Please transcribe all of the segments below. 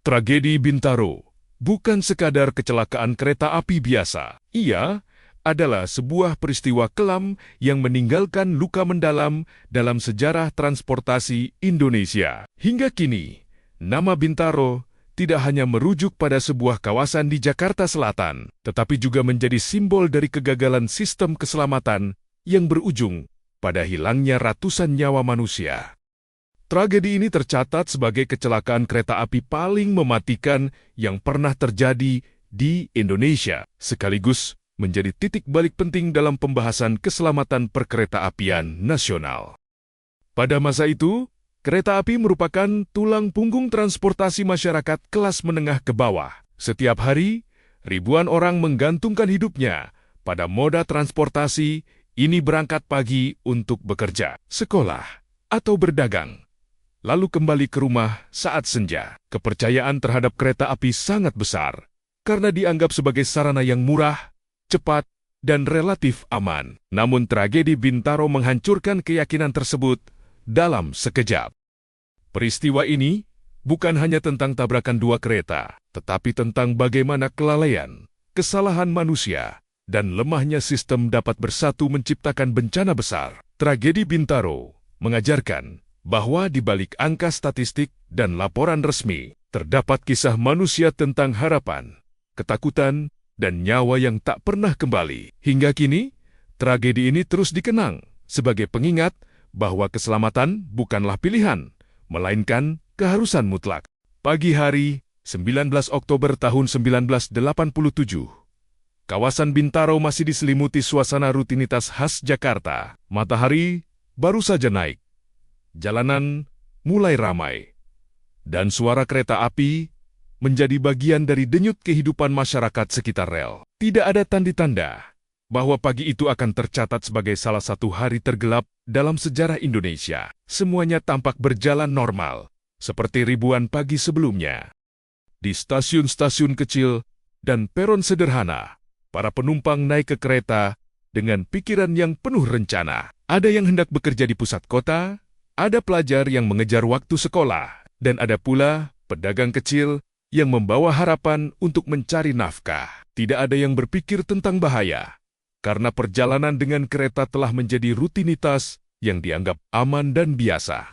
Tragedi Bintaro bukan sekadar kecelakaan kereta api biasa. Ia adalah sebuah peristiwa kelam yang meninggalkan luka mendalam dalam sejarah transportasi Indonesia. Hingga kini, nama Bintaro tidak hanya merujuk pada sebuah kawasan di Jakarta Selatan, tetapi juga menjadi simbol dari kegagalan sistem keselamatan yang berujung pada hilangnya ratusan nyawa manusia. Tragedi ini tercatat sebagai kecelakaan kereta api paling mematikan yang pernah terjadi di Indonesia, sekaligus menjadi titik balik penting dalam pembahasan keselamatan perkereta-apian nasional. Pada masa itu, kereta api merupakan tulang punggung transportasi masyarakat kelas menengah ke bawah. Setiap hari, ribuan orang menggantungkan hidupnya pada moda transportasi ini, berangkat pagi untuk bekerja, sekolah, atau berdagang, lalu kembali ke rumah saat senja. Kepercayaan terhadap kereta api sangat besar, karena dianggap sebagai sarana yang murah, cepat, dan relatif aman. Namun tragedi Bintaro menghancurkan keyakinan tersebut dalam sekejap. Peristiwa ini bukan hanya tentang tabrakan dua kereta, tetapi tentang bagaimana kelalaian, kesalahan manusia, dan lemahnya sistem dapat bersatu menciptakan bencana besar. Tragedi Bintaro mengajarkan bahwa di balik angka statistik dan laporan resmi, terdapat kisah manusia tentang harapan, ketakutan, dan nyawa yang tak pernah kembali. Hingga kini, tragedi ini terus dikenang sebagai pengingat bahwa keselamatan bukanlah pilihan, melainkan keharusan mutlak. Pagi hari, 19 Oktober tahun 1987, kawasan Bintaro masih diselimuti suasana rutinitas khas Jakarta. Matahari baru saja naik. Jalanan mulai ramai, dan suara kereta api menjadi bagian dari denyut kehidupan masyarakat sekitar rel. Tidak ada tanda-tanda bahwa pagi itu akan tercatat sebagai salah satu hari tergelap dalam sejarah Indonesia. Semuanya tampak berjalan normal, seperti ribuan pagi sebelumnya. Di stasiun-stasiun kecil dan peron sederhana, para penumpang naik ke kereta dengan pikiran yang penuh rencana. Ada yang hendak bekerja di pusat kota, ada pelajar yang mengejar waktu sekolah, dan ada pula pedagang kecil yang membawa harapan untuk mencari nafkah. Tidak ada yang berpikir tentang bahaya, karena perjalanan dengan kereta telah menjadi rutinitas yang dianggap aman dan biasa.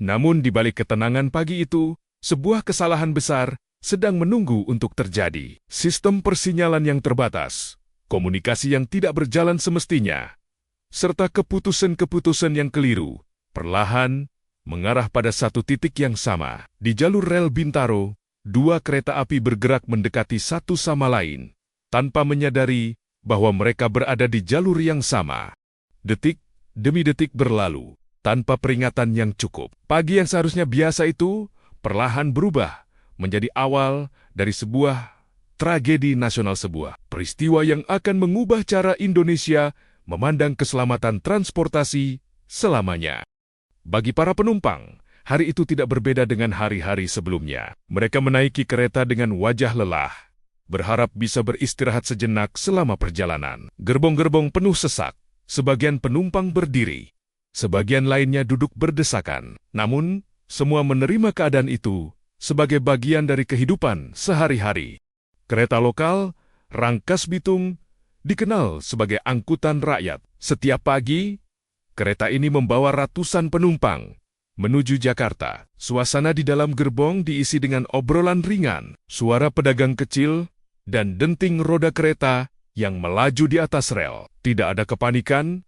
Namun di balik ketenangan pagi itu, sebuah kesalahan besar sedang menunggu untuk terjadi. Sistem persinyalan yang terbatas, komunikasi yang tidak berjalan semestinya, serta keputusan-keputusan yang keliru perlahan mengarah pada satu titik yang sama. Di jalur rel Bintaro, dua kereta api bergerak mendekati satu sama lain, tanpa menyadari bahwa mereka berada di jalur yang sama. Detik demi detik berlalu, tanpa peringatan yang cukup. Pagi yang seharusnya biasa itu, perlahan berubah menjadi awal dari sebuah tragedi nasional, sebuah peristiwa yang akan mengubah cara Indonesia memandang keselamatan transportasi selamanya. Bagi para penumpang, hari itu tidak berbeda dengan hari-hari sebelumnya. Mereka menaiki kereta dengan wajah lelah, berharap bisa beristirahat sejenak selama perjalanan. Gerbong-gerbong penuh sesak, sebagian penumpang berdiri, sebagian lainnya duduk berdesakan. Namun, semua menerima keadaan itu sebagai bagian dari kehidupan sehari-hari. Kereta lokal, Rangkas Bitung, dikenal sebagai angkutan rakyat. Setiap pagi, kereta ini membawa ratusan penumpang menuju Jakarta. Suasana di dalam gerbong diisi dengan obrolan ringan, suara pedagang kecil, dan denting roda kereta yang melaju di atas rel. Tidak ada kepanikan,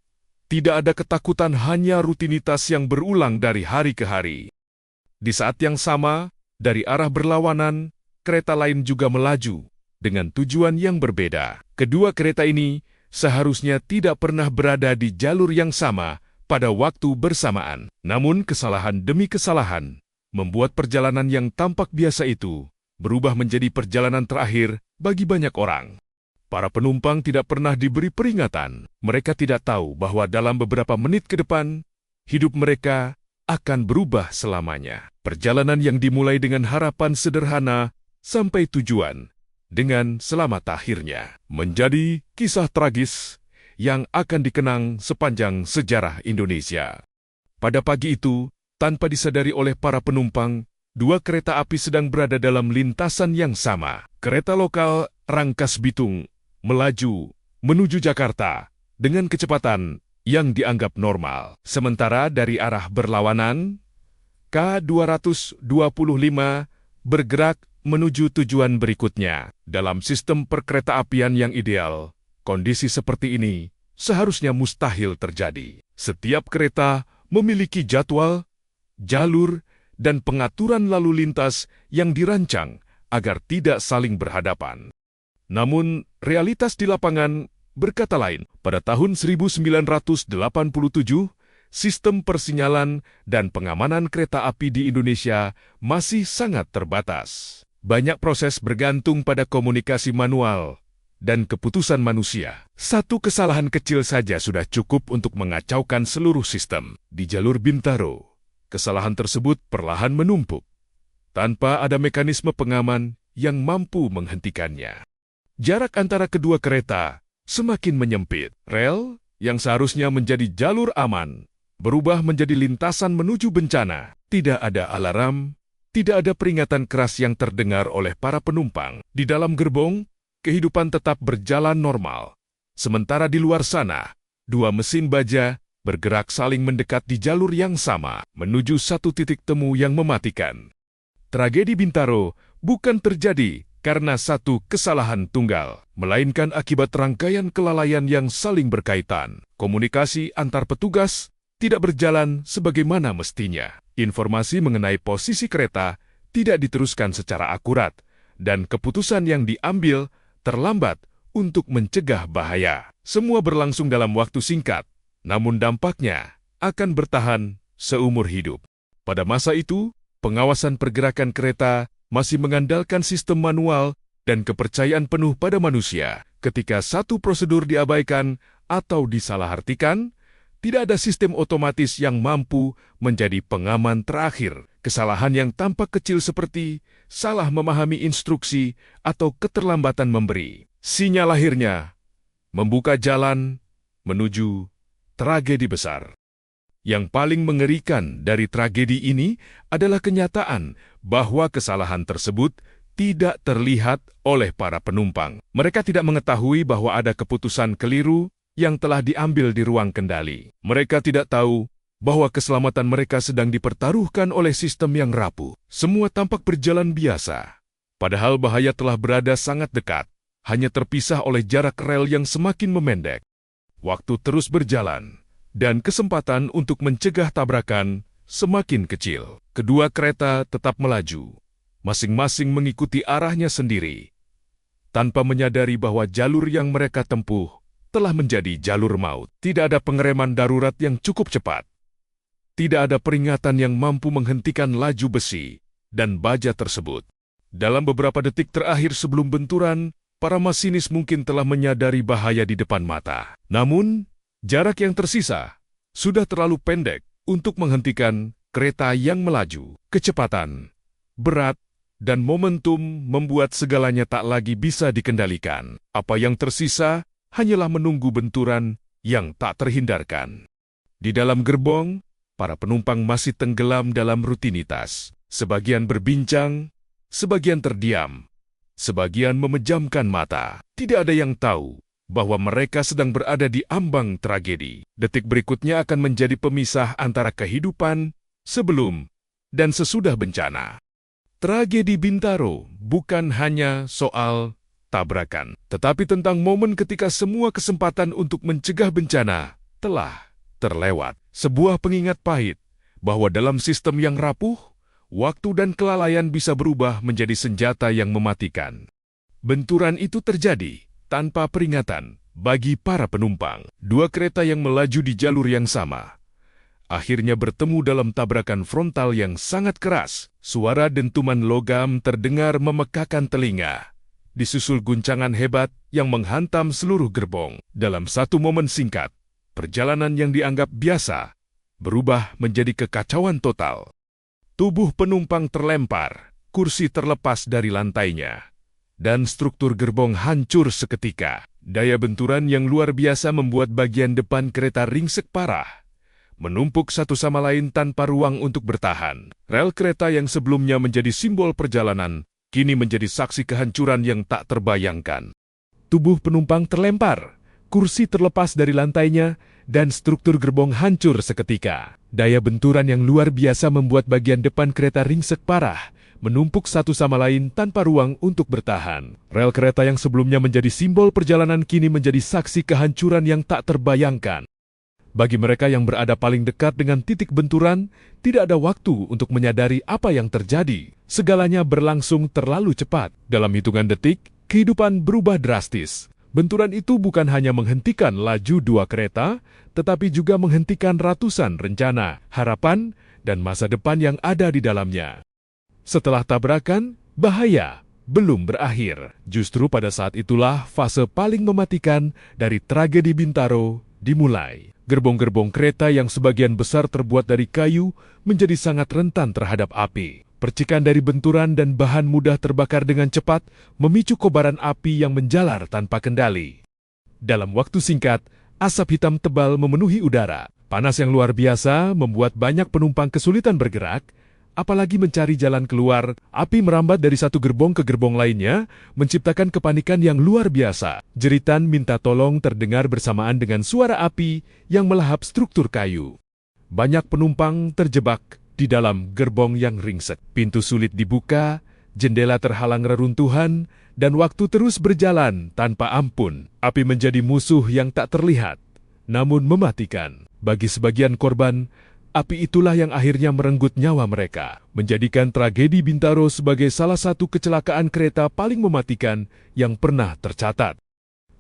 tidak ada ketakutan, hanya rutinitas yang berulang dari hari ke hari. Di saat yang sama, dari arah berlawanan, kereta lain juga melaju dengan tujuan yang berbeda. Kedua kereta ini seharusnya tidak pernah berada di jalur yang sama pada waktu bersamaan. Namun kesalahan demi kesalahan membuat perjalanan yang tampak biasa itu berubah menjadi perjalanan terakhir bagi banyak orang. Para penumpang tidak pernah diberi peringatan. Mereka tidak tahu bahwa dalam beberapa menit ke depan, hidup mereka akan berubah selamanya. Perjalanan yang dimulai dengan harapan sederhana sampai tujuan dengan selamat akhirnya menjadi kisah tragis yang akan dikenang sepanjang sejarah Indonesia. Pada pagi itu, tanpa disadari oleh para penumpang, Dua kereta api sedang berada dalam lintasan yang sama. Kereta lokal Rangkas Bitung melaju menuju Jakarta dengan kecepatan yang dianggap normal. Sementara dari arah berlawanan, K225 bergerak menuju tujuan berikutnya. Dalam sistem perkeretaapian yang ideal, kondisi seperti ini seharusnya mustahil terjadi. Setiap kereta memiliki jadwal, jalur, dan pengaturan lalu lintas yang dirancang agar tidak saling berhadapan. Namun, realitas di lapangan berkata lain. Pada tahun 1987, sistem persinyalan dan pengamanan kereta api di Indonesia masih sangat terbatas. Banyak proses bergantung pada komunikasi manual dan keputusan manusia. Satu kesalahan kecil saja sudah cukup untuk mengacaukan seluruh sistem. Di jalur Bintaro, kesalahan tersebut perlahan menumpuk, tanpa ada mekanisme pengaman yang mampu menghentikannya. Jarak antara kedua kereta semakin menyempit. Rel yang seharusnya menjadi jalur aman berubah menjadi lintasan menuju bencana. Tidak ada alarm, tidak ada peringatan keras yang terdengar oleh para penumpang. Di dalam gerbong, kehidupan tetap berjalan normal. Sementara di luar sana, dua mesin baja bergerak saling mendekat di jalur yang sama, menuju satu titik temu yang mematikan. Tragedi Bintaro bukan terjadi karena satu kesalahan tunggal, melainkan akibat rangkaian kelalaian yang saling berkaitan. Komunikasi antar petugas tidak berjalan sebagaimana mestinya. Informasi mengenai posisi kereta tidak diteruskan secara akurat, dan keputusan yang diambil terlambat untuk mencegah bahaya. Semua berlangsung dalam waktu singkat, namun dampaknya akan bertahan seumur hidup. Pada masa itu, pengawasan pergerakan kereta masih mengandalkan sistem manual dan kepercayaan penuh pada manusia. Ketika satu prosedur diabaikan atau disalahartikan, tidak ada sistem otomatis yang mampu menjadi pengaman terakhir. Kesalahan yang tampak kecil seperti salah memahami instruksi atau keterlambatan memberi sinyal akhirnya membuka jalan menuju tragedi besar. Yang paling mengerikan dari tragedi ini adalah kenyataan bahwa kesalahan tersebut tidak terlihat oleh para penumpang. Mereka tidak mengetahui bahwa ada keputusan keliru yang telah diambil di ruang kendali. Mereka tidak tahu bahwa keselamatan mereka sedang dipertaruhkan oleh sistem yang rapuh. Semua tampak berjalan biasa, padahal bahaya telah berada sangat dekat, hanya terpisah oleh jarak rel yang semakin memendek. Waktu terus berjalan, dan kesempatan untuk mencegah tabrakan semakin kecil. Kedua kereta tetap melaju, masing-masing mengikuti arahnya sendiri, tanpa menyadari bahwa jalur yang mereka tempuh telah menjadi jalur maut. Tidak ada pengereman darurat yang cukup cepat. Tidak ada peringatan yang mampu menghentikan laju besi dan baja tersebut. Dalam beberapa detik terakhir sebelum benturan, para masinis mungkin telah menyadari bahaya di depan mata. Namun, jarak yang tersisa sudah terlalu pendek untuk menghentikan kereta yang melaju. Kecepatan, berat, dan momentum membuat segalanya tak lagi bisa dikendalikan. Apa yang tersisa hanyalah menunggu benturan yang tak terhindarkan. Di dalam gerbong, para penumpang masih tenggelam dalam rutinitas. Sebagian berbincang, sebagian terdiam, sebagian memejamkan mata. Tidak ada yang tahu bahwa mereka sedang berada di ambang tragedi. Detik berikutnya akan menjadi pemisah antara kehidupan sebelum dan sesudah bencana. Tragedi Bintaro bukan hanya soal tabrakan, tetapi tentang momen ketika semua kesempatan untuk mencegah bencana telah terlewat. Sebuah pengingat pahit bahwa dalam sistem yang rapuh, waktu dan kelalaian bisa berubah menjadi senjata yang mematikan. Benturan itu terjadi tanpa peringatan bagi para penumpang. Dua kereta yang melaju di jalur yang sama akhirnya bertemu dalam tabrakan frontal yang sangat keras. Suara dentuman logam terdengar memekakan telinga, disusul guncangan hebat yang menghantam seluruh gerbong. Dalam satu momen singkat, perjalanan yang dianggap biasa berubah menjadi kekacauan total. Tubuh penumpang terlempar, kursi terlepas dari lantainya, dan struktur gerbong hancur seketika. Daya benturan yang luar biasa membuat bagian depan kereta ringsek parah, menumpuk satu sama lain tanpa ruang untuk bertahan. Rel kereta yang sebelumnya menjadi simbol perjalanan, kini menjadi saksi kehancuran yang tak terbayangkan. Tubuh penumpang terlempar, kursi terlepas dari lantainya, dan struktur gerbong hancur seketika. Daya benturan yang luar biasa membuat bagian depan kereta ringsek parah, menumpuk satu sama lain tanpa ruang untuk bertahan. Rel kereta yang sebelumnya menjadi simbol perjalanan kini menjadi saksi kehancuran yang tak terbayangkan. Bagi mereka yang berada paling dekat dengan titik benturan, tidak ada waktu untuk menyadari apa yang terjadi. Segalanya berlangsung terlalu cepat. Dalam hitungan detik, kehidupan berubah drastis. Benturan itu bukan hanya menghentikan laju dua kereta, tetapi juga menghentikan ratusan rencana, harapan, dan masa depan yang ada di dalamnya. Setelah tabrakan, bahaya belum berakhir. Justru pada saat itulah fase paling mematikan dari tragedi Bintaro dimulai. Gerbong-gerbong kereta yang sebagian besar terbuat dari kayu menjadi sangat rentan terhadap api. Percikan dari benturan dan bahan mudah terbakar dengan cepat memicu kobaran api yang menjalar tanpa kendali. Dalam waktu singkat, asap hitam tebal memenuhi udara. Panas yang luar biasa membuat banyak penumpang kesulitan bergerak, apalagi mencari jalan keluar. Api merambat dari satu gerbong ke gerbong lainnya, menciptakan kepanikan yang luar biasa. Jeritan minta tolong terdengar bersamaan dengan suara api yang melahap struktur kayu. Banyak penumpang terjebak di dalam gerbong yang ringsek. Pintu sulit dibuka, jendela terhalang reruntuhan, dan waktu terus berjalan tanpa ampun. Api menjadi musuh yang tak terlihat, namun mematikan. Bagi sebagian korban, api itulah yang akhirnya merenggut nyawa mereka, menjadikan tragedi Bintaro sebagai salah satu kecelakaan kereta paling mematikan yang pernah tercatat.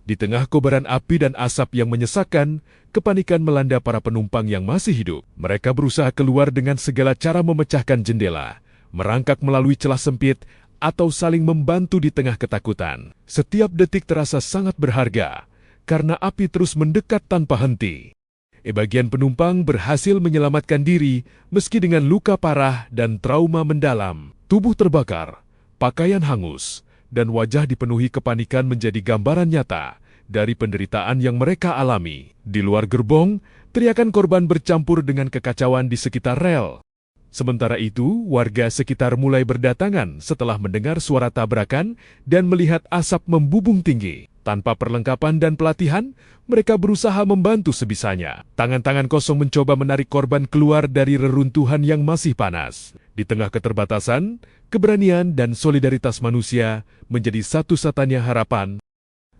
Di tengah kobaran api dan asap yang menyesakkan, kepanikan melanda para penumpang yang masih hidup. Mereka berusaha keluar dengan segala cara memecahkan jendela, merangkak melalui celah sempit, atau saling membantu di tengah ketakutan. Setiap detik terasa sangat berharga, karena api terus mendekat tanpa henti. Bagian penumpang berhasil menyelamatkan diri meski dengan luka parah dan trauma mendalam. Tubuh terbakar, pakaian hangus, dan wajah dipenuhi kepanikan menjadi gambaran nyata dari penderitaan yang mereka alami. Di luar gerbong, teriakan korban bercampur dengan kekacauan di sekitar rel. Sementara itu, warga sekitar mulai berdatangan setelah mendengar suara tabrakan dan melihat asap membubung tinggi. Tanpa perlengkapan dan pelatihan, mereka berusaha membantu sebisanya. Tangan-tangan kosong mencoba menarik korban keluar dari reruntuhan yang masih panas. Di tengah keterbatasan, keberanian dan solidaritas manusia menjadi satu-satunya harapan.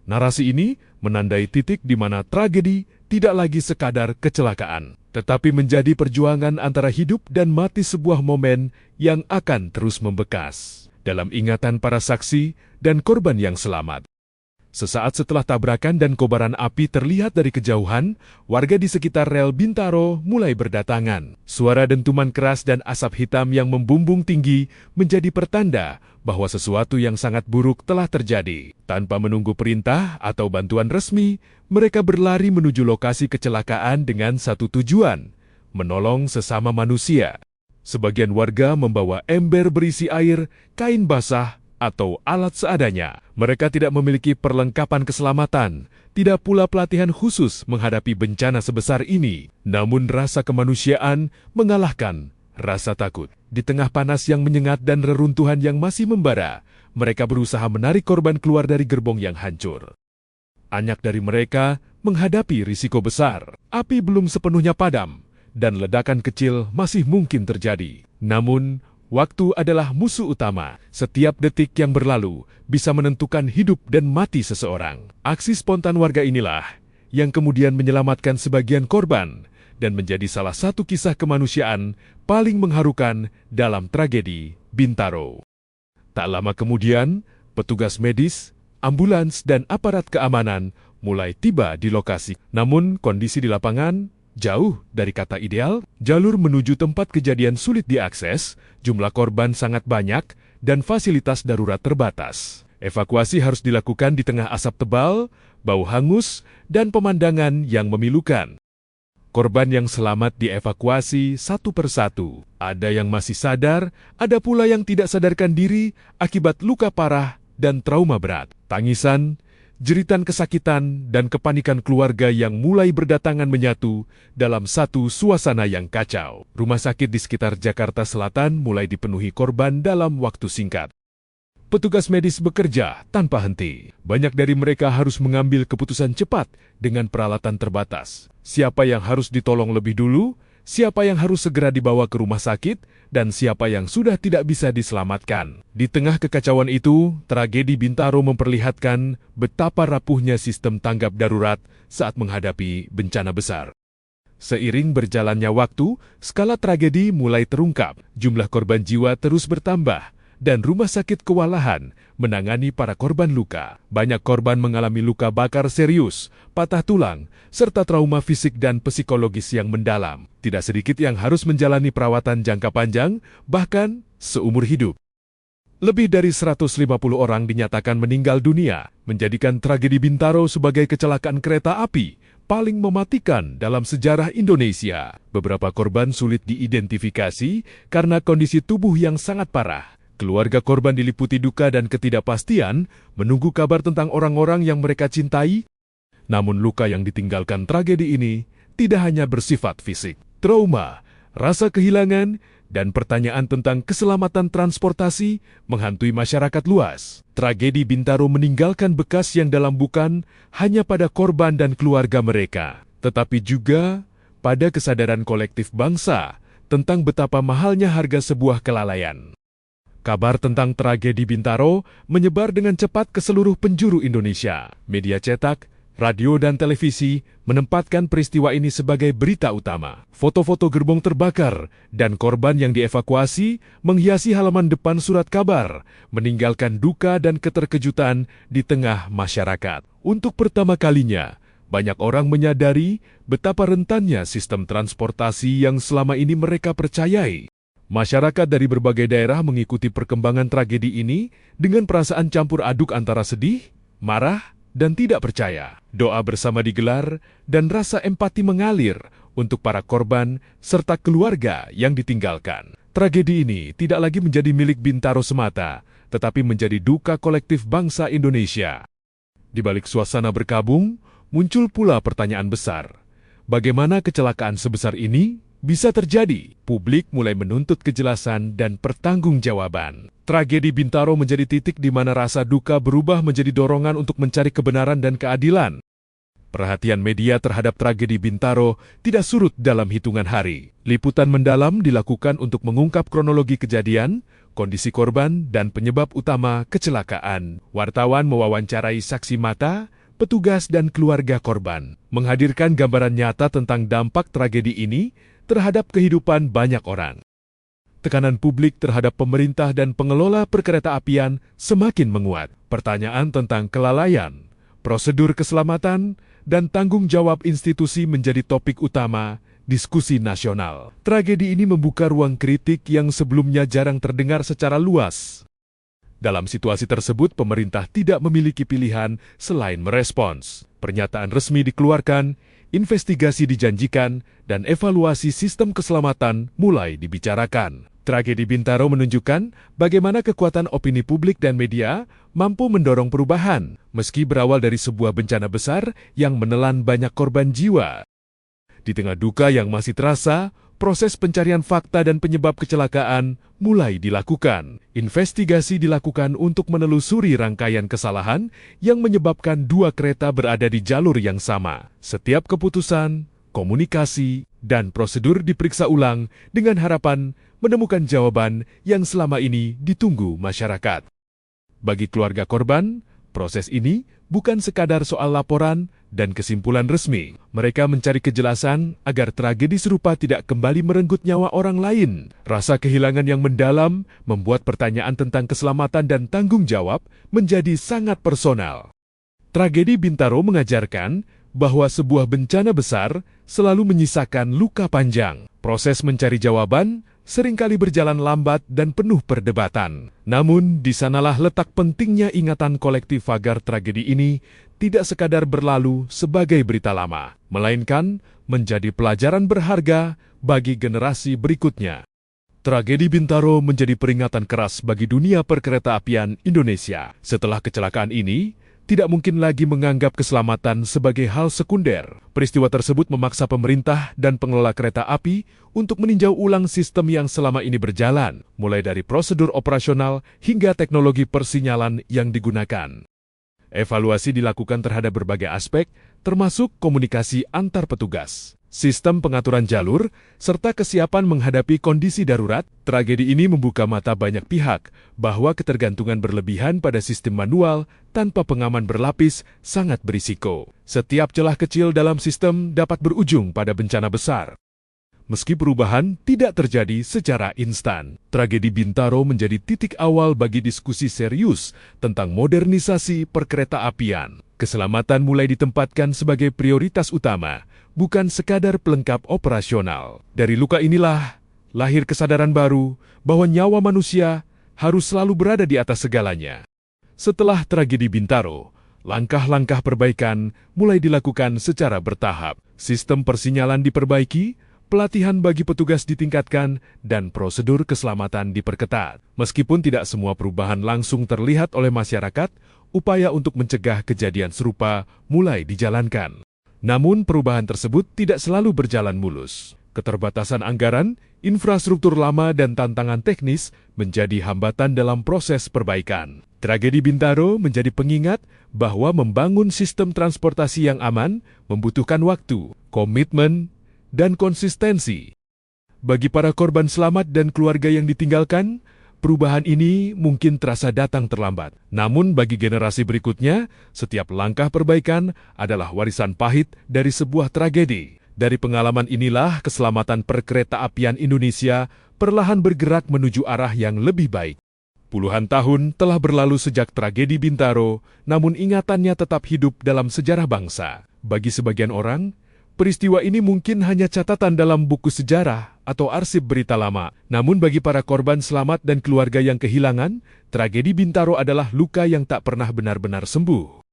Narasi ini menandai titik di mana tragedi tidak lagi sekadar kecelakaan, tetapi menjadi perjuangan antara hidup dan mati, sebuah momen yang akan terus membekas dalam ingatan para saksi dan korban yang selamat. Sesaat setelah tabrakan dan kobaran api terlihat dari kejauhan, warga di sekitar rel Bintaro mulai berdatangan. Suara dentuman keras dan asap hitam yang membumbung tinggi menjadi pertanda bahwa sesuatu yang sangat buruk telah terjadi. Tanpa menunggu perintah atau bantuan resmi, mereka berlari menuju lokasi kecelakaan dengan satu tujuan: menolong sesama manusia. Sebagian warga membawa ember berisi air, kain basah, atau alat seadanya. Mereka tidak memiliki perlengkapan keselamatan, tidak pula pelatihan khusus menghadapi bencana sebesar ini. Namun rasa kemanusiaan mengalahkan rasa takut. Di tengah panas yang menyengat dan reruntuhan yang masih membara, mereka berusaha menarik korban keluar dari gerbong yang hancur. Banyak dari mereka menghadapi risiko besar. Api belum sepenuhnya padam, dan ledakan kecil masih mungkin terjadi. Namun, waktu adalah musuh utama. Setiap detik yang berlalu bisa menentukan hidup dan mati seseorang. Aksi spontan warga inilah yang kemudian menyelamatkan sebagian korban dan menjadi salah satu kisah kemanusiaan paling mengharukan dalam tragedi Bintaro. Tak lama kemudian, petugas medis, ambulans, dan aparat keamanan mulai tiba di lokasi. Namun, kondisi di lapangan jauh dari kata ideal. Jalur menuju tempat kejadian sulit diakses, jumlah korban sangat banyak, dan fasilitas darurat terbatas. Evakuasi harus dilakukan di tengah asap tebal, bau hangus, dan pemandangan yang memilukan. Korban yang selamat dievakuasi satu persatu. Ada yang masih sadar, ada pula yang tidak sadarkan diri akibat luka parah dan trauma berat. Tangisan, jeritan kesakitan dan kepanikan keluarga yang mulai berdatangan menyatu dalam satu suasana yang kacau. Rumah sakit di sekitar Jakarta Selatan mulai dipenuhi korban dalam waktu singkat. Petugas medis bekerja tanpa henti. Banyak dari mereka harus mengambil keputusan cepat dengan peralatan terbatas. Siapa yang harus ditolong lebih dulu, siapa yang harus segera dibawa ke rumah sakit, dan siapa yang sudah tidak bisa diselamatkan. Di tengah kekacauan itu, tragedi Bintaro memperlihatkan betapa rapuhnya sistem tanggap darurat saat menghadapi bencana besar. Seiring berjalannya waktu, skala tragedi mulai terungkap, jumlah korban jiwa terus bertambah, dan rumah sakit kewalahan menangani para korban luka. Banyak korban mengalami luka bakar serius, patah tulang, serta trauma fisik dan psikologis yang mendalam. Tidak sedikit yang harus menjalani perawatan jangka panjang, bahkan seumur hidup. Lebih dari 150 orang dinyatakan meninggal dunia, menjadikan tragedi Bintaro sebagai kecelakaan kereta api paling mematikan dalam sejarah Indonesia. Beberapa korban sulit diidentifikasi karena kondisi tubuh yang sangat parah. Keluarga korban diliputi duka dan ketidakpastian, menunggu kabar tentang orang-orang yang mereka cintai. Namun luka yang ditinggalkan tragedi ini tidak hanya bersifat fisik. Trauma, rasa kehilangan, dan pertanyaan tentang keselamatan transportasi menghantui masyarakat luas. Tragedi Bintaro meninggalkan bekas yang dalam bukan hanya pada korban dan keluarga mereka, tetapi juga pada kesadaran kolektif bangsa tentang betapa mahalnya harga sebuah kelalaian. Kabar tentang tragedi Bintaro menyebar dengan cepat ke seluruh penjuru Indonesia. Media cetak, radio, dan televisi menempatkan peristiwa ini sebagai berita utama. Foto-foto gerbong terbakar dan korban yang dievakuasi menghiasi halaman depan surat kabar, meninggalkan duka dan keterkejutan di tengah masyarakat. Untuk pertama kalinya, banyak orang menyadari betapa rentannya sistem transportasi yang selama ini mereka percayai. Masyarakat dari berbagai daerah mengikuti perkembangan tragedi ini dengan perasaan campur aduk antara sedih, marah, dan tidak percaya. Doa bersama digelar dan rasa empati mengalir untuk para korban serta keluarga yang ditinggalkan. Tragedi ini tidak lagi menjadi milik Bintaro semata, tetapi menjadi duka kolektif bangsa Indonesia. Di balik suasana berkabung, muncul pula pertanyaan besar. Bagaimana kecelakaan sebesar ini bisa terjadi? Publik mulai menuntut kejelasan dan pertanggungjawaban. Tragedi Bintaro menjadi titik di mana rasa duka berubah menjadi dorongan untuk mencari kebenaran dan keadilan. Perhatian media terhadap tragedi Bintaro tidak surut dalam hitungan hari. Liputan mendalam dilakukan untuk mengungkap kronologi kejadian, kondisi korban, dan penyebab utama kecelakaan. Wartawan mewawancarai saksi mata, petugas, dan keluarga korban, menghadirkan gambaran nyata tentang dampak tragedi ini terhadap kehidupan banyak orang. Tekanan publik terhadap pemerintah dan pengelola perkereta-apian semakin menguat. Pertanyaan tentang kelalaian, prosedur keselamatan, dan tanggung jawab institusi menjadi topik utama diskusi nasional. Tragedi ini membuka ruang kritik yang sebelumnya jarang terdengar secara luas. Dalam situasi tersebut, pemerintah tidak memiliki pilihan selain merespons. Pernyataan resmi dikeluarkan, investigasi dijanjikan, dan evaluasi sistem keselamatan mulai dibicarakan. Tragedi Bintaro menunjukkan bagaimana kekuatan opini publik dan media mampu mendorong perubahan, meski berawal dari sebuah bencana besar yang menelan banyak korban jiwa. Di tengah duka yang masih terasa, proses pencarian fakta dan penyebab kecelakaan mulai dilakukan. Investigasi dilakukan untuk menelusuri rangkaian kesalahan yang menyebabkan dua kereta berada di jalur yang sama. Setiap keputusan, komunikasi, dan prosedur diperiksa ulang dengan harapan menemukan jawaban yang selama ini ditunggu masyarakat. Bagi keluarga korban, proses ini bukan sekadar soal laporan dan kesimpulan resmi. Mereka mencari kejelasan agar tragedi serupa tidak kembali merenggut nyawa orang lain. Rasa kehilangan yang mendalam membuat pertanyaan tentang keselamatan dan tanggung jawab menjadi sangat personal. Tragedi Bintaro mengajarkan bahwa sebuah bencana besar selalu menyisakan luka panjang. Proses mencari jawaban seringkali berjalan lambat dan penuh perdebatan. Namun, di sanalah letak pentingnya ingatan kolektif agar tragedi ini tidak sekadar berlalu sebagai berita lama, melainkan menjadi pelajaran berharga bagi generasi berikutnya. Tragedi Bintaro menjadi peringatan keras bagi dunia perkereta-apian Indonesia. Setelah kecelakaan ini, tidak mungkin lagi menganggap keselamatan sebagai hal sekunder. Peristiwa tersebut memaksa pemerintah dan pengelola kereta api untuk meninjau ulang sistem yang selama ini berjalan, mulai dari prosedur operasional hingga teknologi persinyalan yang digunakan. Evaluasi dilakukan terhadap berbagai aspek, termasuk komunikasi antar petugas, sistem pengaturan jalur, serta kesiapan menghadapi kondisi darurat. Tragedi ini membuka mata banyak pihak bahwa ketergantungan berlebihan pada sistem manual tanpa pengaman berlapis sangat berisiko. Setiap celah kecil dalam sistem dapat berujung pada bencana besar. Meski perubahan tidak terjadi secara instan, tragedi Bintaro menjadi titik awal bagi diskusi serius tentang modernisasi perkereta-apian. Keselamatan mulai ditempatkan sebagai prioritas utama, bukan sekadar pelengkap operasional. Dari luka inilah lahir kesadaran baru bahwa nyawa manusia harus selalu berada di atas segalanya. Setelah tragedi Bintaro, langkah-langkah perbaikan mulai dilakukan secara bertahap. Sistem persinyalan diperbaiki, pelatihan bagi petugas ditingkatkan, dan prosedur keselamatan diperketat. Meskipun tidak semua perubahan langsung terlihat oleh masyarakat, upaya untuk mencegah kejadian serupa mulai dijalankan. Namun perubahan tersebut tidak selalu berjalan mulus. Keterbatasan anggaran, infrastruktur lama, dan tantangan teknis menjadi hambatan dalam proses perbaikan. Tragedi Bintaro menjadi pengingat bahwa membangun sistem transportasi yang aman membutuhkan waktu, komitmen, dan konsistensi. Bagi para korban selamat dan keluarga yang ditinggalkan, perubahan ini mungkin terasa datang terlambat. Namun bagi generasi berikutnya, setiap langkah perbaikan adalah warisan pahit dari sebuah tragedi. Dari pengalaman inilah keselamatan perkereta-apian Indonesia perlahan bergerak menuju arah yang lebih baik. Puluhan tahun telah berlalu sejak tragedi Bintaro, namun ingatannya tetap hidup dalam sejarah bangsa. Bagi sebagian orang, peristiwa ini mungkin hanya catatan dalam buku sejarah atau arsip berita lama. Namun bagi para korban selamat dan keluarga yang kehilangan, tragedi Bintaro adalah luka yang tak pernah benar-benar sembuh.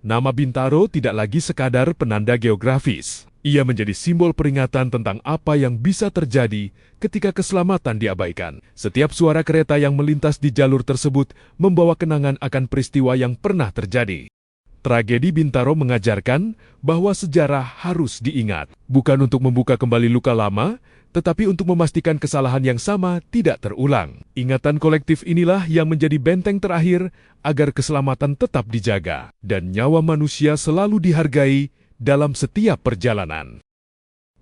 Nama Bintaro tidak lagi sekadar penanda geografis. Ia menjadi simbol peringatan tentang apa yang bisa terjadi ketika keselamatan diabaikan. Setiap suara kereta yang melintas di jalur tersebut membawa kenangan akan peristiwa yang pernah terjadi. Tragedi Bintaro mengajarkan bahwa sejarah harus diingat, bukan untuk membuka kembali luka lama, tetapi untuk memastikan kesalahan yang sama tidak terulang. Ingatan kolektif inilah yang menjadi benteng terakhir agar keselamatan tetap dijaga dan nyawa manusia selalu dihargai dalam setiap perjalanan.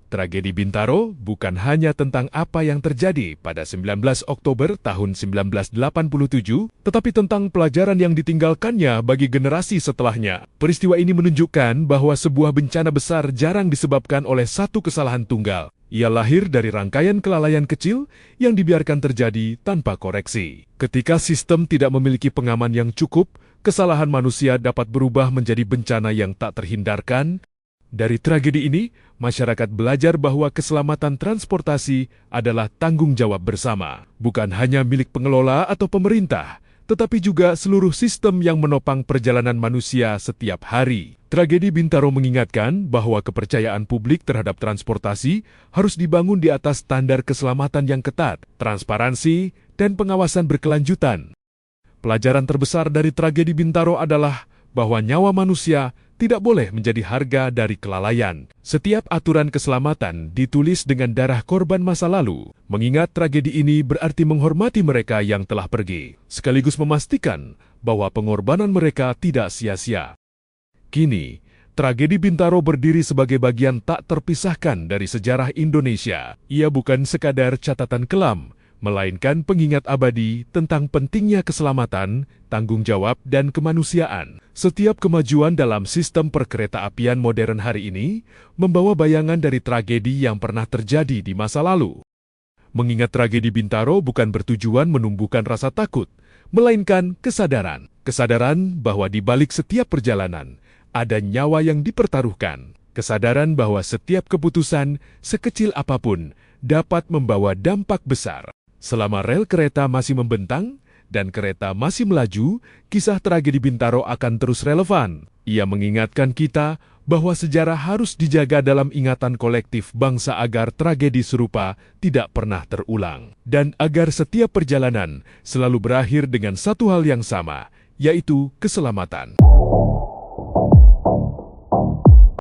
Tragedi Bintaro bukan hanya tentang apa yang terjadi pada 19 Oktober tahun 1987, tetapi tentang pelajaran yang ditinggalkannya bagi generasi setelahnya. Peristiwa ini menunjukkan bahwa sebuah bencana besar jarang disebabkan oleh satu kesalahan tunggal. Ia lahir dari rangkaian kelalaian kecil yang dibiarkan terjadi tanpa koreksi. Ketika sistem tidak memiliki pengaman yang cukup, kesalahan manusia dapat berubah menjadi bencana yang tak terhindarkan. Dari tragedi ini, masyarakat belajar bahwa keselamatan transportasi adalah tanggung jawab bersama, bukan hanya milik pengelola atau pemerintah, tetapi juga seluruh sistem yang menopang perjalanan manusia setiap hari. Tragedi Bintaro mengingatkan bahwa kepercayaan publik terhadap transportasi harus dibangun di atas standar keselamatan yang ketat, transparansi, dan pengawasan berkelanjutan. Pelajaran terbesar dari tragedi Bintaro adalah bahwa nyawa manusia tidak boleh menjadi harga dari kelalaian. Setiap aturan keselamatan ditulis dengan darah korban masa lalu. Mengingat tragedi ini berarti menghormati mereka yang telah pergi, sekaligus memastikan bahwa pengorbanan mereka tidak sia-sia. Kini, tragedi Bintaro berdiri sebagai bagian tak terpisahkan dari sejarah Indonesia. Ia bukan sekadar catatan kelam, melainkan pengingat abadi tentang pentingnya keselamatan, tanggung jawab, dan kemanusiaan. Setiap kemajuan dalam sistem perkereta-apian modern hari ini membawa bayangan dari tragedi yang pernah terjadi di masa lalu. Mengingat tragedi Bintaro bukan bertujuan menumbuhkan rasa takut, melainkan kesadaran. Kesadaran bahwa di balik setiap perjalanan ada nyawa yang dipertaruhkan. Kesadaran bahwa setiap keputusan, sekecil apapun, dapat membawa dampak besar. Selama rel kereta masih membentang dan kereta masih melaju, kisah tragedi Bintaro akan terus relevan. Ia mengingatkan kita bahwa sejarah harus dijaga dalam ingatan kolektif bangsa agar tragedi serupa tidak pernah terulang. Dan agar setiap perjalanan selalu berakhir dengan satu hal yang sama, yaitu keselamatan.